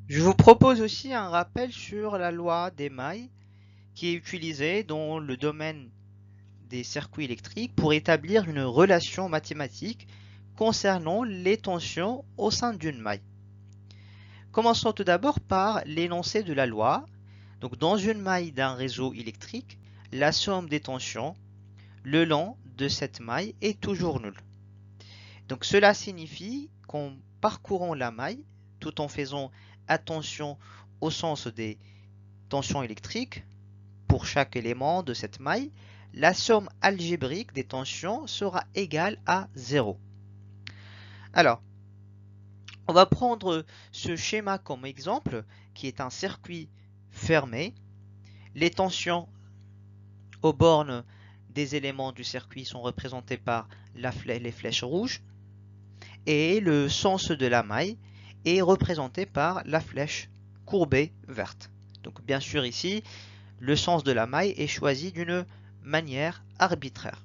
Je vous propose aussi un rappel sur la loi des mailles qui est utilisée dans le domaine des circuits électriques pour établir une relation mathématique concernant les tensions au sein d'une maille. Commençons tout d'abord par l'énoncé de la loi. Donc, dans une maille d'un réseau électrique, la somme des tensions le long de cette maille est toujours nulle. Donc, cela signifie qu'en parcourant la maille, tout en faisant attention au sens des tensions électriques pour chaque élément de cette maille, la somme algébrique des tensions sera égale à 0. Alors, on va prendre ce schéma comme exemple, qui est un circuit fermé. Les tensions aux bornes des éléments du circuit sont représentées par les flèches rouges et le sens de la maille est représenté par la flèche courbée verte. Donc bien sûr ici, le sens de la maille est choisi d'une manière arbitraire.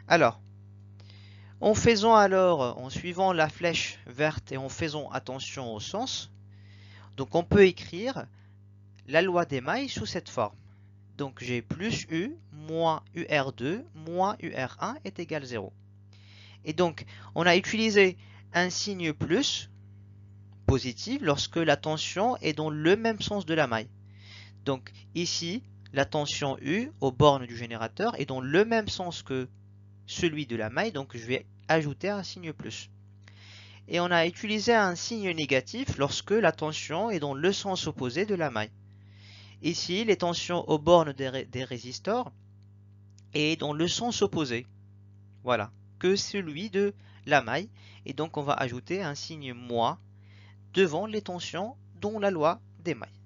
Alors, en suivant la flèche verte et en faisant attention au sens, donc on peut écrire la loi des mailles sous cette forme. Donc j'ai plus U moins UR2 moins UR1 est égal à 0. Et donc on a utilisé un signe plus positif lorsque la tension est dans le même sens de la maille. Donc ici, la tension U aux bornes du générateur est dans le même sens que celui de la maille, donc je vais ajouter un signe plus. Et on a utilisé un signe négatif lorsque la tension est dans le sens opposé de la maille. Ici, les tensions aux bornes des résistors est dans le sens opposé, voilà, que celui de la maille. Et donc on va ajouter un signe moins devant les tensions dans la loi des mailles.